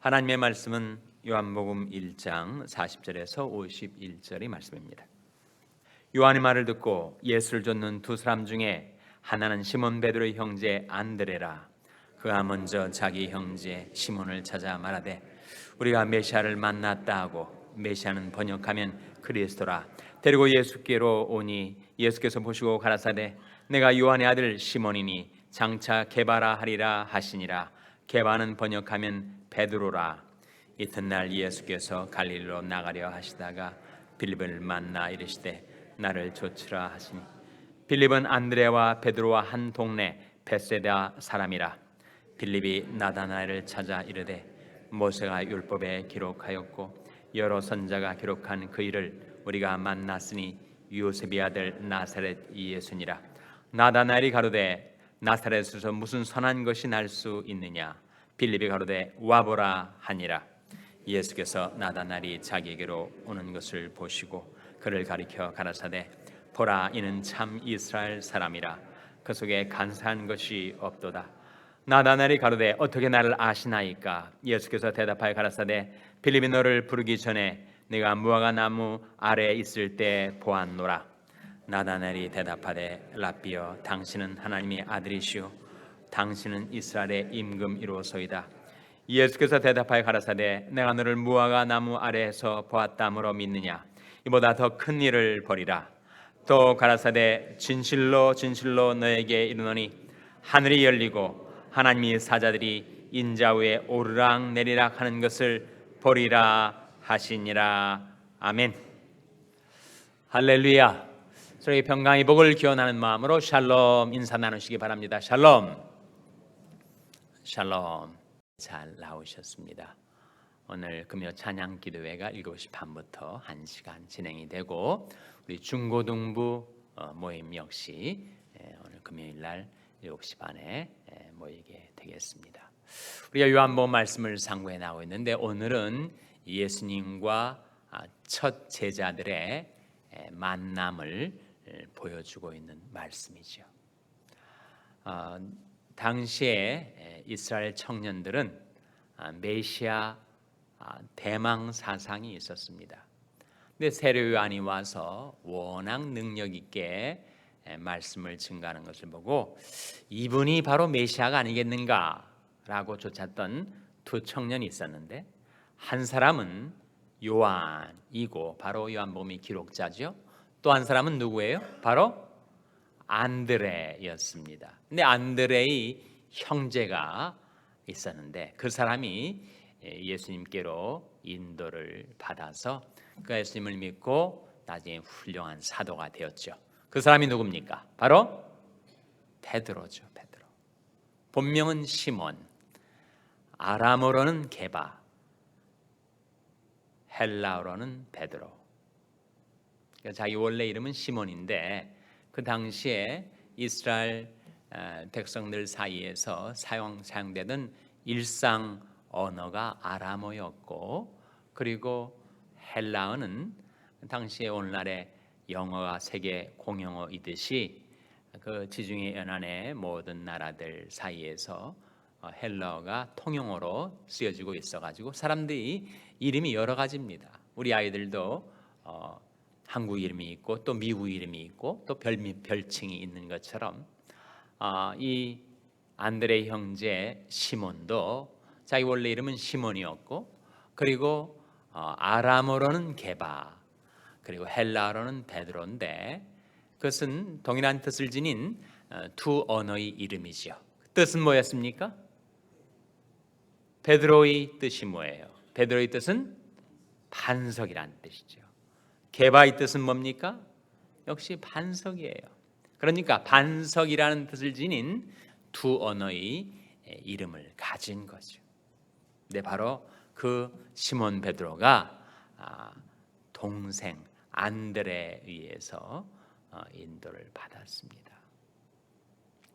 하나님의 말씀은 요한복음 1장 40절에서 51절의 말씀입니다. 요한의 말을 듣고 예수를 쫓는 두 사람 중에 하나는 시몬 베드로의 형제 안드레라. 그가 먼저 자기 형제 시몬을 찾아 말하되 우리가 메시아를 만났다 하고, 메시아는 번역하면 그리스도라, 데리고 예수께로 오니 예수께서 보시고 가라사대 내가 요한의 아들 시몬이니 장차 게바라 하리라 하시니라. 게바는 번역하면 베드로라. 이튿날 예수께서 갈릴리로 나가려 하시다가 빌립을 만나 이르시되 나를 좇으라 하시니, 빌립은 안드레와 베드로와 한 동네 벳세다 사람이라. 빌립이 나다나엘을 찾아 이르되 모세가 율법에 기록하였고 여러 선자가 기록한 그 일을 우리가 만났으니 요셉의 아들 나사렛 예수니라. 나다나엘이 가로되 나사렛에서 무슨 선한 것이 날 수 있느냐? 빌립이 가로되 와보라 하니라. 예수께서 나다나엘이 자기에게로 오는 것을 보시고 그를 가리켜 가라사대 보라, 이는 참 이스라엘 사람이라. 그 속에 간사한 것이 없도다. 나다나엘이 가로되 어떻게 나를 아시나이까? 예수께서 대답하여 가라사대 빌립이 너를 부르기 전에 네가 무화과 나무 아래에 있을 때 보았노라. 나다나엘이 대답하되 라삐여, 당신은 하나님의 아들이시오, 당신은 이스라엘의 임금이로소이다. 예수께서 대답하여 가라사대 내가 너를 무화과 나무 아래에서 보았다므로 믿느냐? 이보다 더 큰 일을 벌이라. 또 가라사대 진실로 진실로 너에게 이르노니 하늘이 열리고 하나님의 사자들이 인자 위에 오르락 내리락 하는 것을 보리라 하시니라. 아멘. 할렐루야. 저희 평강의 복을 기원하는 마음으로 샬롬 인사 나누시기 바랍니다. 샬롬. 샬롬. 잘 나오셨습니다. 오늘 금요 찬양 기도회가 7시 반부터 1시간 진행이 되고, 우리 중고등부 모임 역시 오늘 금요일 날 7시 반에 모이게 되겠습니다. 우리가 요한복음 말씀을 상고해 나오고 있는데, 오늘은 예수님과 첫 제자들의 만남을 보여주고 있는 말씀이죠. 당시에 이스라엘 청년들은 메시아 대망 사상이 있었습니다. 근데 세례 요한이 와서 워낙 능력 있게 말씀을 증거하는 것을 보고 이분이 바로 메시아가 아니겠는가라고 쫓았던 두 청년이 있었는데, 한 사람은 요한이고 바로 요한복음의 기록자죠. 또 한 사람은 누구예요? 바로 안드레였습니다. 근데 안드레의 형제가 있었는데 그 사람이 예수님께로 인도를 받아서 그 예수님을 믿고 나중에 훌륭한 사도가 되었죠. 그 사람이 누굽니까? 바로 베드로죠. 베드로. 본명은 시몬, 아람어로는 게바, 헬라어로는 베드로. 자기 원래 이름은 시몬인데 그 당시에 이스라엘 백성들 사이에서 사용되던 일상 언어가 아람어였고, 그리고 헬라어는 당시에 오늘날의 영어가 세계 공용어이듯이 그 지중해 연안의 모든 나라들 사이에서 헬라어가 통용어로 쓰여지고 있어가지고 사람들이 이름이 여러 가지입니다. 우리 아이들도 한국 이름이 있고 또 미국 이름이 있고 또 별칭이 있는 것처럼 이 안드레 형제 시몬도 자기 원래 이름은 시몬이었고, 그리고 아람어로는 게바, 그리고 헬라어로는 베드로인데 그것은 동일한 뜻을 지닌 두 언어의 이름이죠. 뜻은 뭐였습니까? 베드로의 뜻이 뭐예요? 베드로의 뜻은 반석이라는 뜻이죠. 게바의 뜻은 뭡니까? 역시 반석이에요. 그러니까 반석이라는 뜻을 지닌 두 언어의 이름을 가진 거죠. 근데 바로 그 시몬 베드로가 동생 안드레에 의해서 인도를 받았습니다.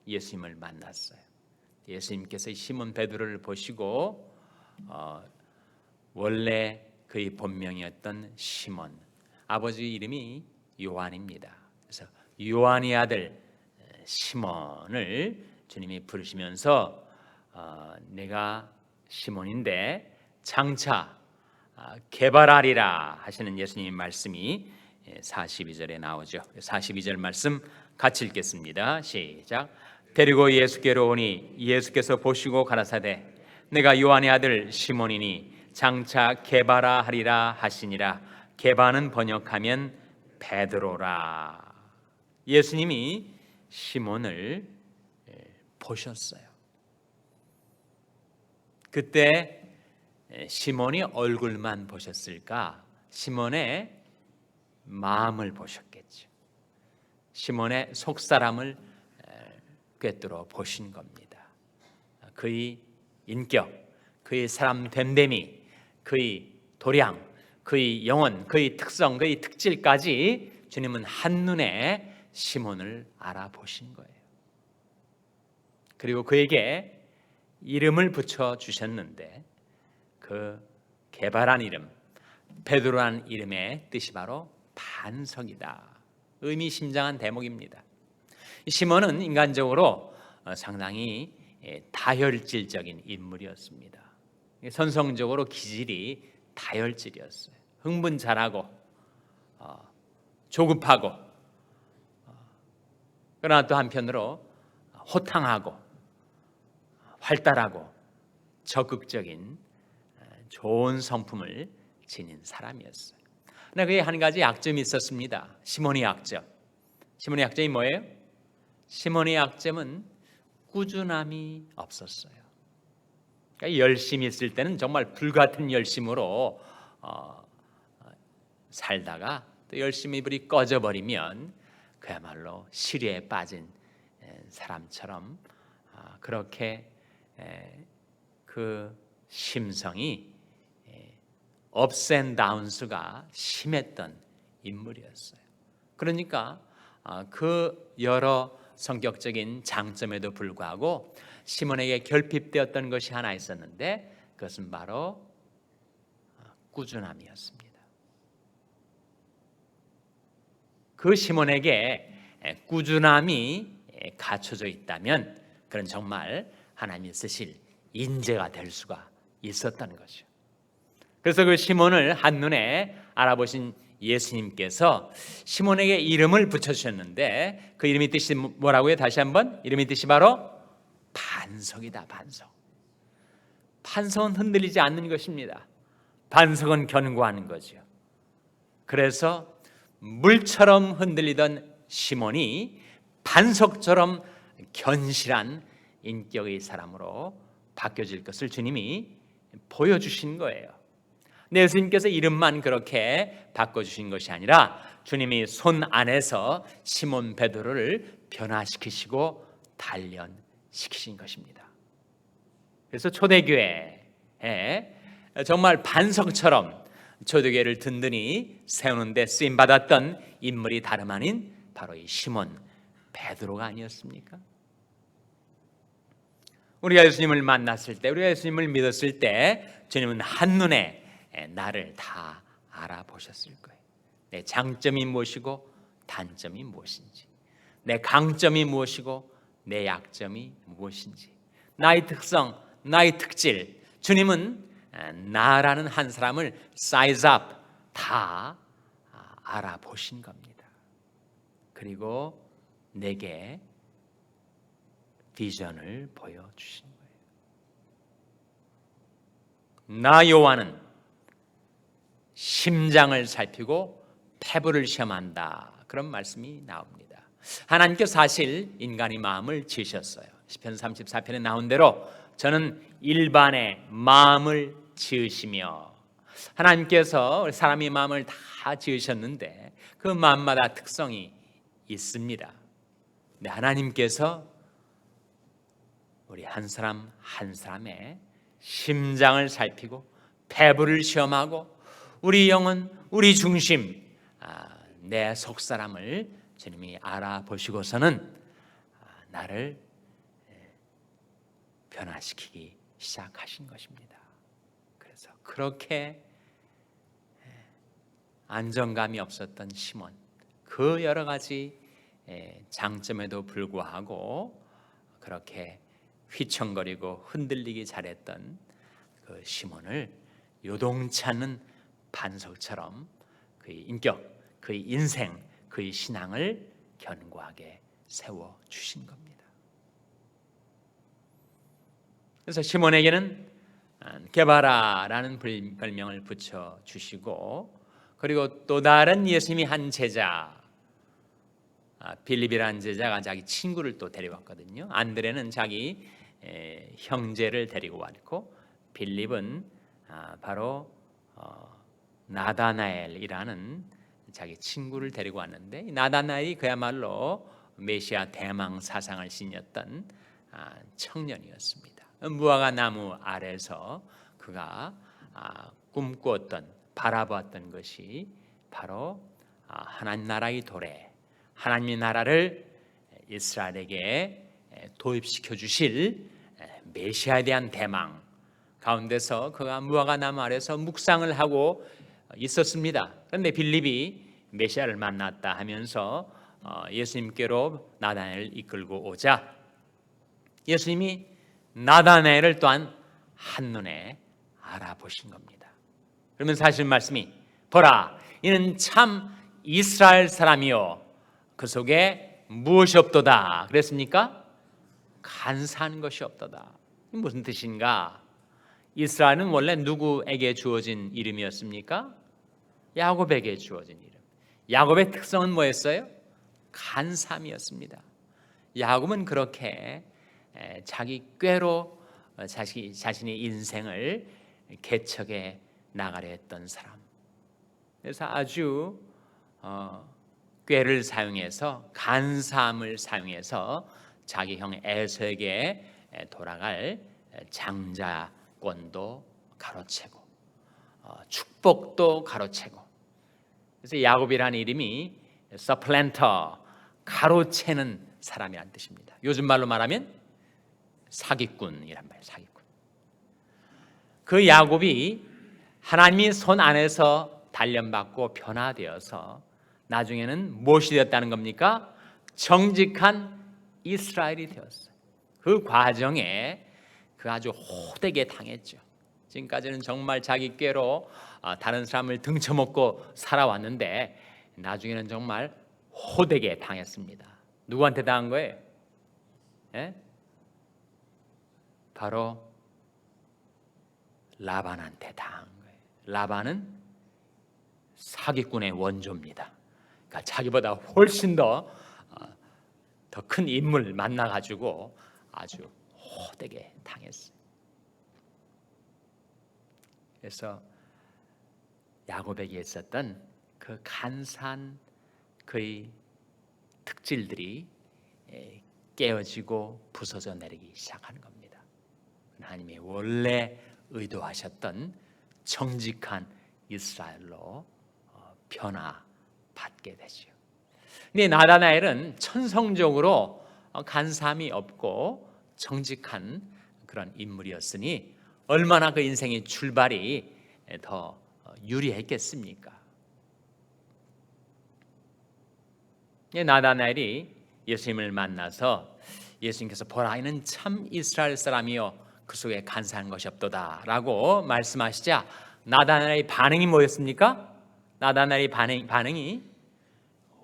예수님을 만났어요. 예수님께서 시몬 베드로를 보시고 원래 그의 본명이었던 시몬, 아버지 이름이 요한입니다. 그래서 요한의 아들 시몬을 주님이 부르시면서 내가 시몬인데 장차 개발하리라 하시는 예수님의 말씀이 42절에 나오죠. 42절 말씀 같이 읽겠습니다. 시작. 데리고 예수께로 오니 예수께서 보시고 가라사대 내가 요한의 아들 시몬이니 장차 게바라 하리라 하시니라. 게바는 번역하면 베드로라. 예수님이 시몬을 보셨어요. 그때 시몬이 얼굴만 보셨을까? 시몬의 마음을 보셨겠죠. 시몬의 속사람을 꿰뚫어 보신 겁니다. 그의 인격, 그의 사람 됨됨이, 그의 도량, 그의 영혼, 그의 특성, 그의 특질까지 주님은 한눈에 시몬을 알아보신 거예요. 그리고 그에게 이름을 붙여 주셨는데 그 게바란 이름, 베드로라는 이름의 뜻이 바로 반석이다. 의미심장한 대목입니다. 시몬은 인간적으로 상당히 다혈질적인 인물이었습니다. 선성적으로 기질이 다혈질이었어요. 흥분 잘하고 조급하고 그러나 또 한편으로 호탕하고 활달하고 적극적인 좋은 성품을 지닌 사람이었어요. 그러나 그에 한 가지 약점이 있었습니다. 시몬의 약점. 시몬의 약점이 뭐예요? 시몬의 약점은 꾸준함이 없었어요. 그러니까 열심히 있을 때는 정말 불같은 열심으로 살다가 또 열심히 불이 꺼져버리면 그야말로 시리에 빠진 사람처럼 그렇게 그 심성이 업스 앤 다운스가 심했던 인물이었어요. 그러니까 그 여러 성격적인 장점에도 불구하고 시몬에게 결핍되었던 것이 하나 있었는데 그것은 바로 꾸준함이었습니다. 그 시몬에게 꾸준함이 갖춰져 있다면 그런 정말 하나님이 쓰실 인재가 될 수가 있었다는 거죠. 그래서 그 시몬을 한눈에 알아보신 예수님께서 시몬에게 이름을 붙여주셨는데 그 이름의 뜻이 뭐라고요? 다시 한번 이름의 뜻이 바로 반석이다. 반석. 반석은 흔들리지 않는 것입니다. 반석은 견고한 거죠. 그래서 물처럼 흔들리던 시몬이 반석처럼 견실한 인격의 사람으로 바뀌어질 것을 주님이 보여주신 거예요. 예수님께서 이름만 그렇게 바꿔주신 것이 아니라 주님이 손 안에서 시몬 베드로를 변화시키시고 단련시키신 것입니다. 그래서 초대교회에 정말 반석처럼 초대교회를 든든히 세우는 데 쓰임받았던 인물이 다름 아닌 바로 이 시몬 베드로가 아니었습니까? 우리가 예수님을 만났을 때, 우리가 예수님을 믿었을 때 주님은 한눈에 나를 다 알아보셨을 거예요. 내 장점이 무엇이고 단점이 무엇인지, 내 강점이 무엇이고 내 약점이 무엇인지, 나의 특성, 나의 특질. 주님은 나라는 한 사람을 사이즈 업 다 알아보신 겁니다. 그리고 내게 비전을 보여주신 거예요. 나 요한은 심장을 살피고 폐부를 시험한다. 그런 말씀이 나옵니다. 하나님께서 사실 인간의 마음을 지으셨어요. 시편 34편에 나온 대로 저는 일반의 마음을 지으시며, 하나님께서 사람의 마음을 다 지으셨는데 그 마음마다 특성이 있습니다. 근데 하나님께서 우리 한 사람 한 사람의 심장을 살피고 폐부를 시험하고 우리 영혼, 우리 중심, 내 속사람을 주님이 알아보시고서는 나를 변화시키기 시작하신 것입니다. 그래서 그렇게 안정감이 없었던 시몬, 그 여러 가지 장점에도 불구하고 그렇게 휘청거리고 흔들리기 잘했던 그 시몬을 요동치 않는 반석처럼 그의 인격, 그의 인생, 그의 신앙을 견고하게 세워주신 겁니다. 그래서 시몬에게는 게바라라는 별명을 붙여주시고, 그리고 또 다른 예수님이 한 제자 빌립이라는 제자가 자기 친구를 또 데려왔거든요. 안드레는 자기 형제를 데리고 왔고, 빌립은 바로 나다나엘이라는 자기 친구를 데리고 왔는데, 나다나엘이 그야말로 메시아 대망 사상을 지녔던 청년이었습니다. 무화과 나무 아래서 그가 꿈꾸었던, 바라보았던 것이 바로 하나님 나라의 도래, 하나님의 나라를 이스라엘에게 도입시켜 주실 메시아에 대한 대망 가운데서 그가 무화과 나무 아래서 묵상을 하고 있었습니다. 그런데 빌립이 메시아를 만났다 하면서 예수님께로 나다나엘을 이끌고 오자 예수님이 나다나엘을 또한 한눈에 알아보신 겁니다. 그러면 사실 말씀이, 보라, 이는 참 이스라엘 사람이요 그 속에 무엇이 없도다 그랬습니까? 간사한 것이 없도다. 무슨 뜻인가? 이스라엘은 원래 누구에게 주어진 이름이었습니까? 야곱에게 주어진 이름. 야곱의 특성은 뭐였어요? 간사함이었습니다. 야곱은 그렇게 자기 꾀로 자신의 인생을 개척해 나가려 했던 사람. 그래서 아주 꾀를 사용해서, 간사함을 사용해서 자기 형 에서에게 돌아갈 장자권도 가로채고 축복도 가로채고. 그래서 야곱이라는 이름이 서플랜터, 가로채는 사람이란 뜻입니다. 요즘 말로 말하면 사기꾼이란 말이에요. 사기꾼. 그 야곱이 하나님이 손 안에서 단련받고 변화되어서 나중에는 무엇이 되었다는 겁니까? 정직한 이스라엘이 되었어요. 그 과정에 그 아주 호되게 당했죠. 지금까지는 정말 자기 꾀로 다른 사람을 등쳐먹고 살아왔는데 나중에는 정말 호되게 당했습니다. 누구한테 당한 거예요? 예? 바로 라반한테 당한 거예요. 라반은 사기꾼의 원조입니다. 그러니까 자기보다 훨씬 더 큰 인물 만나가지고 아주 호되게 당했어요. 그래서 야곱에게 있었던 그 간사한 그의 특질들이 깨어지고 부서져 내리기 시작하는 겁니다. 하나님이 원래 의도하셨던 정직한 이스라엘로 변화받게 되죠. 근데 나다나엘은 천성적으로 간사함이 없고 정직한 그런 인물이었으니 얼마나 그 인생의 출발이 더 유리했겠습니까? 나다나엘이 예수님을 만나서 예수님께서 보라, 이는 참 이스라엘 사람이요 그 속에 간사한 것이 없도다 라고 말씀하시자 나다나엘의 반응이 뭐였습니까? 나다나엘의 반응이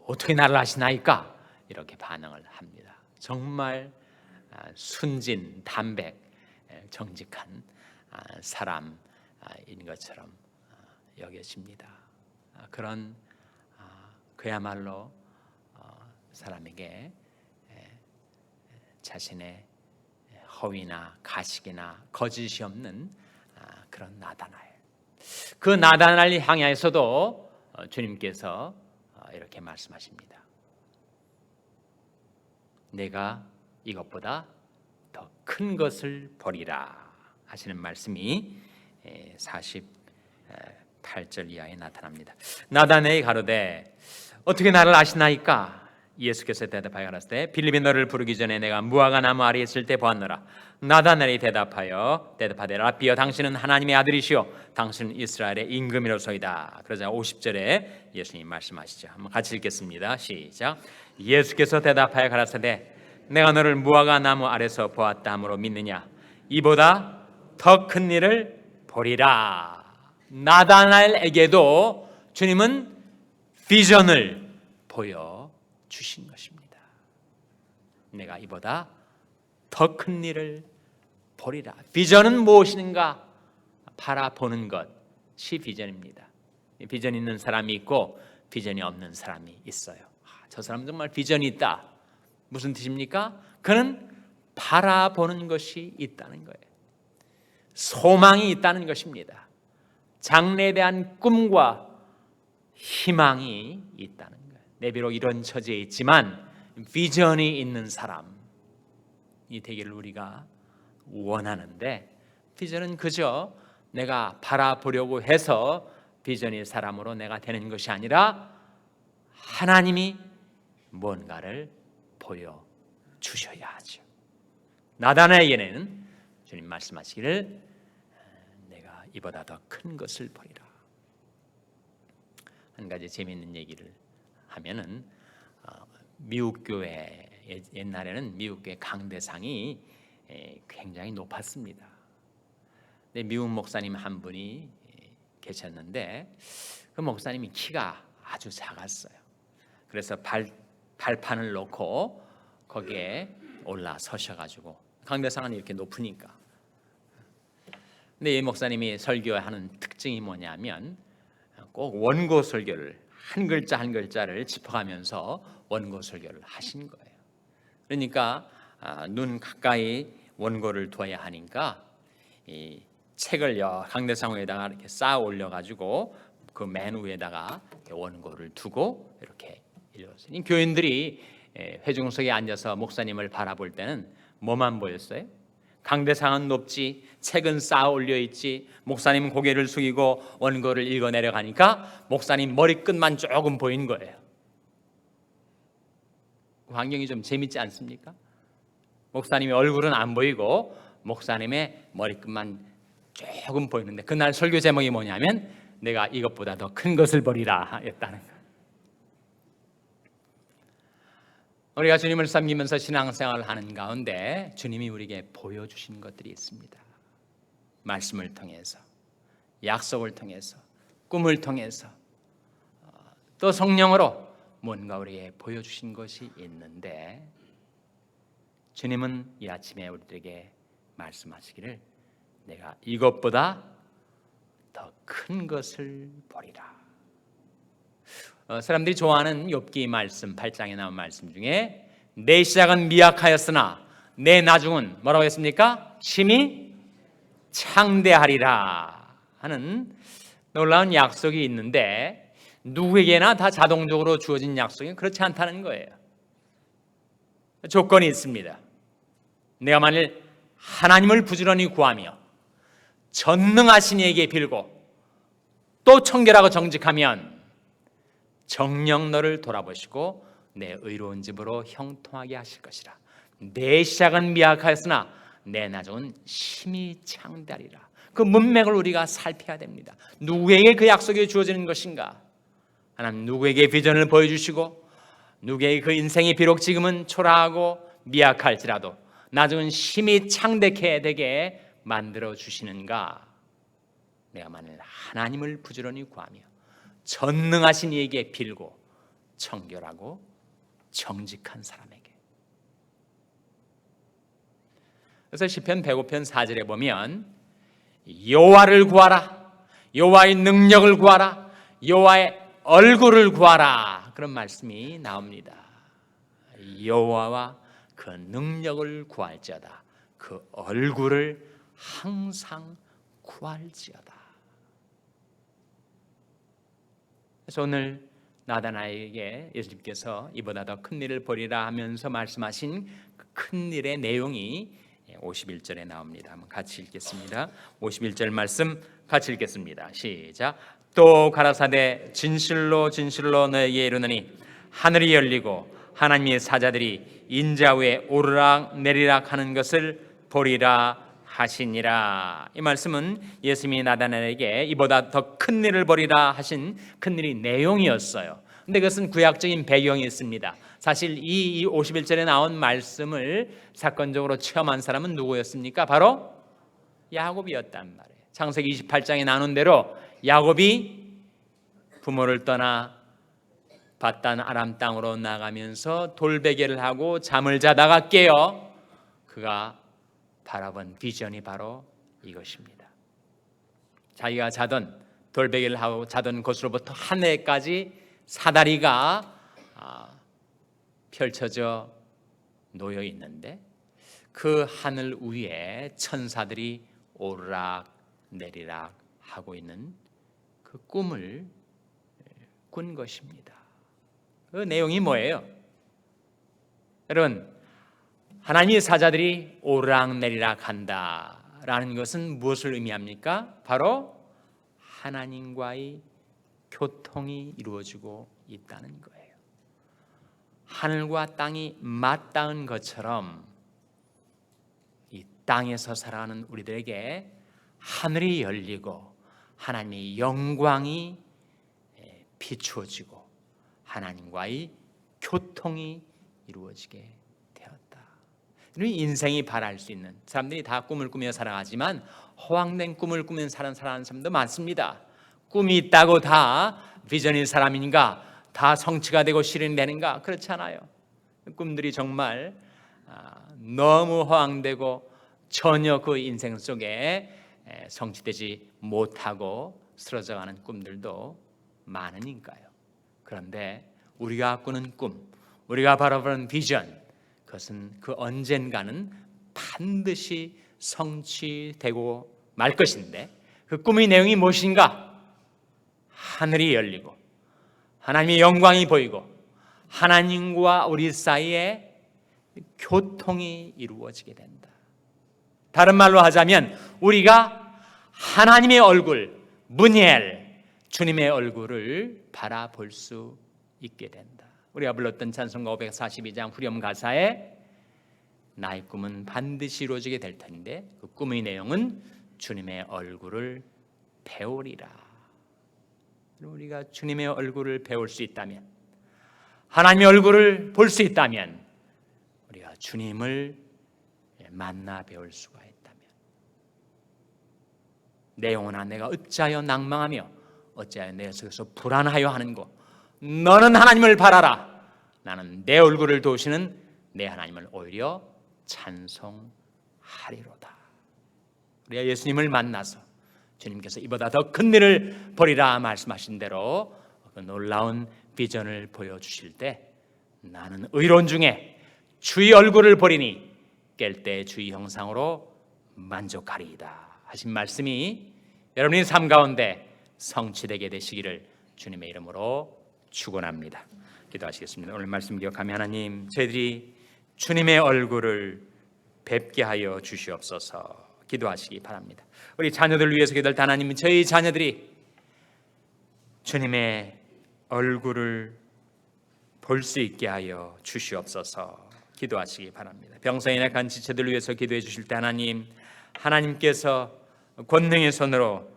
어떻게 나를 아시나이까? 이렇게 반응을 합니다. 정말 순진, 담백, 정직한 사람인 것처럼 여겨집니다. 그런 그야말로 사람에게 자신의 허위나 가식이나 거짓이 없는 그런 나다나엘. 그 나다나엘을 향해서도 주님께서 이렇게 말씀하십니다. 내가 이것보다 더 큰 것을 보리라 하시는 말씀이 48절 이하에 나타납니다. 나다나엘이 가로되 어떻게 나를 아시나이까? 예수께서 대답하여 가라사대 빌립이 너를 부르기 전에 내가 무화과 나무 아래에 있을 때 보았노라. 나다나엘이 대답하되 라비여, 당신은 하나님의 아들이시오 당신은 이스라엘의 임금이로소이다. 그러자 50절에 예수님 말씀하시죠. 한번 같이 읽겠습니다. 시작. 예수께서 대답하여 가라사대 내가 너를 무화과 나무 아래서 보았다 함으로 믿느냐? 이보다 더 큰 일을 보리라. 나다나엘에게도 주님은 비전을 보여주신 것입니다. 내가 이보다 더 큰 일을 보리라. 비전은 무엇인가? 바라보는 것이 비전입니다. 비전 있는 사람이 있고 비전이 없는 사람이 있어요. 저 사람 정말 비전이 있다. 무슨 뜻입니까? 그는 바라보는 것이 있다는 거예요. 소망이 있다는 것입니다. 장래에 대한 꿈과 희망이 있다는 거예요. 내 비록 이런 처지에 있지만 비전이 있는 사람이 되기를 우리가 원하는데, 비전은 그저 내가 바라보려고 해서 비전의 사람으로 내가 되는 것이 아니라 하나님이 뭔가를 보여주셔야 하죠. 나다나엘에게는 주님 말씀하시기를 내가 이보다 더 큰 것을 보리라. 한 가지 재미있는 얘기를 하면은 미국 교회, 옛날에는 미국 교회 강대상이 굉장히 높았습니다. 근데 미국 목사님 한 분이 계셨는데 그 목사님이 키가 아주 작았어요. 그래서 발판을 놓고 거기에 올라서셔가지고, 강대상은 이렇게 높으니까. 근데 이 목사님이 설교하는 특징이 뭐냐면 꼭 원고 설교를 한 글자 한 글자를 짚어가면서 원고 설교를 하신 거예요. 그러니까 눈 가까이 원고를 둬야 하니까 이 책을 강대상 위에다가 이렇게 쌓아 올려가지고 그 맨 위에다가 원고를 두고 이렇게 읽었어요. 교인들이 회중석에 앉아서 목사님을 바라볼 때는 뭐만 보였어요? 강대상은 높지, 책은 쌓아 올려 있지, 목사님은 고개를 숙이고 원고를 읽어 내려가니까 목사님 머리끝만 조금 보인 거예요. 환경이 좀 재밌지 않습니까? 목사님의 얼굴은 안 보이고 목사님의 머리끝만 조금 보이는데, 그날 설교 제목이 뭐냐면 내가 이것보다 더 큰 것을 보리라 였다는 거예요. 우리가 주님을 섬기면서 신앙생활을 하는 가운데 주님이 우리에게 보여주신 것들이 있습니다. 말씀을 통해서, 약속을 통해서, 꿈을 통해서, 또 성령으로 뭔가 우리에게 보여주신 것이 있는데, 주님은 이 아침에 우리에게 말씀하시기를 내가 이것보다 더 큰 것을 보리라. 사람들이 좋아하는 욥기 말씀 8장에 나온 말씀 중에 내 시작은 미약하였으나 내 나중은 뭐라고 했습니까? 심히 창대하리라 하는 놀라운 약속이 있는데, 누구에게나 다 자동적으로 주어진 약속이 그렇지 않다는 거예요. 조건이 있습니다. 내가 만일 하나님을 부지런히 구하며 전능하신 이에게 빌고 또 청결하고 정직하면 정녕 너를 돌아보시고 내 의로운 집으로 형통하게 하실 것이라. 내 시작은 미약하였으나 내 나중은 심히 창대하리라. 그 문맥을 우리가 살펴야 됩니다. 누구에게 그 약속이 주어지는 것인가? 하나님 누구에게 비전을 보여주시고 누구에게 그 인생이 비록 지금은 초라하고 미약할지라도 나중은 심히 창대케 되게 만들어 주시는가? 내가 만일 하나님을 부지런히 구하며 전능하신 이에게 빌고 청결하고 정직한 사람에게. 그래서 시편 105편 4절에 보면 여호와를 구하라, 여호와의 능력을 구하라, 여호와의 얼굴을 구하라, 그런 말씀이 나옵니다. 여호와와 그 능력을 구할지어다, 그 얼굴을 항상 구할지어다. 그래서 오늘 나다나엘에게 예수님께서 이보다 더 큰 일을 보리라 하면서 말씀하신 그 큰 일의 내용이 51절에 나옵니다. 한번 같이 읽겠습니다. 51절 말씀 같이 읽겠습니다. 시작. 또 가라사대 진실로 진실로 너에게 이르노니 하늘이 열리고 하나님의 사자들이 인자 위에 오르락 내리락 하는 것을 보리라 하시니라. 이 말씀은 예수님이 나다나엘에게 이보다 더 큰 일을 보리라 하신 큰 일의 내용이었어요. 근데 그것은 구약적인 배경이 있습니다. 사실 이 51절에 나온 말씀을 사건적으로 체험한 사람은 누구였습니까? 바로 야곱이었단 말이에요. 창세기 28장에 나눈 대로 야곱이 부모를 떠나 밧단 아람 땅으로 나가면서 돌베개를 하고 잠을 자다가 깨어 그가 바라본 비전이 바로 이것입니다. 자기가 자던 돌베개를 하고 자던 곳으로부터 하늘까지 사다리가 펼쳐져 놓여 있는데 그 하늘 위에 천사들이 오르락 내리락 하고 있는 그 꿈을 꾼 것입니다. 그 내용이 뭐예요? 여러분, 하나님의 사자들이 오르락 내리락 한다라는 것은 무엇을 의미합니까? 바로 하나님과의 교통이 이루어지고 있다는 거예요. 하늘과 땅이 맞닿은 것처럼 이 땅에서 살아가는 우리들에게 하늘이 열리고 하나님의 영광이 비추어지고 하나님과의 교통이 이루어지게 되었다. 우리 인생이 바랄 수 있는 사람들이 다 꿈을 꾸며 살아가지만 허황된 꿈을 꾸며 살아가는 사람도 많습니다. 꿈이 있다고 다 비전인 사람인가? 다 성취가 되고 실현이 되는가? 그렇지 않아요. 꿈들이 정말 너무 허황되고 전혀 그 인생 속에 성취되지 못하고 쓰러져가는 꿈들도 많으니까요. 그런데 우리가 꾸는 꿈, 우리가 바라보는 비전, 그것은 그 언젠가는 반드시 성취되고 말 것인데 그 꿈의 내용이 무엇인가? 하늘이 열리고 하나님의 영광이 보이고 하나님과 우리 사이에 교통이 이루어지게 된다. 다른 말로 하자면 우리가 하나님의 얼굴, 문예엘, 주님의 얼굴을 바라볼 수 있게 된다. 우리가 불렀던 찬송가 542장 후렴 가사에 나의 꿈은 반드시 이루어지게 될 텐데 그 꿈의 내용은 주님의 얼굴을 배우리라. 우리가 주님의 얼굴을 배울 수 있다면, 하나님의 얼굴을 볼 수 있다면 우리가 주님을 만나 배울 수가 있다면 내 영혼아 내가 어찌하여 낭망하며 어찌하여 내 속에서 불안하여 하는고 너는 하나님을 바라라. 나는 내 얼굴을 도우시는 내 하나님을 오히려 찬송하리로다. 우리가 예수님을 만나서 주님께서 이보다 더 큰 일을 벌이라 말씀하신 대로 그 놀라운 비전을 보여주실 때 나는 의로운 중에 주의 얼굴을 보리니 깰 때 주의 형상으로 만족하리이다 하신 말씀이 여러분의 삶 가운데 성취되게 되시기를 주님의 이름으로 축원합니다. 기도하시겠습니다. 오늘 말씀 기억하며 하나님, 저희들이 주님의 얼굴을 뵙게 하여 주시옵소서. 기도하시기 바랍니다. 우리 자녀들 위해서 기도할 때 하나님, 저희 자녀들이 주님의 얼굴을 볼 수 있게 하여 주시옵소서. 기도하시기 바랍니다. 병성에 약한 지체들 위해서 기도해 주실 때 하나님, 하나님께서 권능의 손으로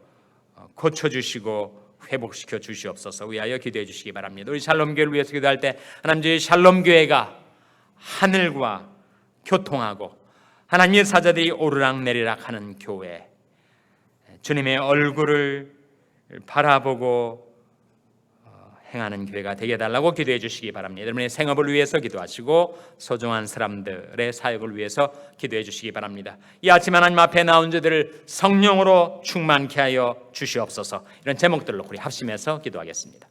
고쳐주시고 회복시켜 주시옵소서. 위하여 기도해 주시기 바랍니다. 우리 샬롬교회를 위해서 기도할 때 하나님, 저희 샬롬교회가 하늘과 교통하고 하나님의 사자들이 오르락 내리락 하는 교회, 주님의 얼굴을 바라보고 행하는 교회가 되게 해달라고 기도해 주시기 바랍니다. 여러분의 생업을 위해서 기도하시고 소중한 사람들의 사역을 위해서 기도해 주시기 바랍니다. 이 아침 하나님 앞에 나온 저들을 성령으로 충만케 하여 주시옵소서. 이런 제목들로 우리 합심해서 기도하겠습니다.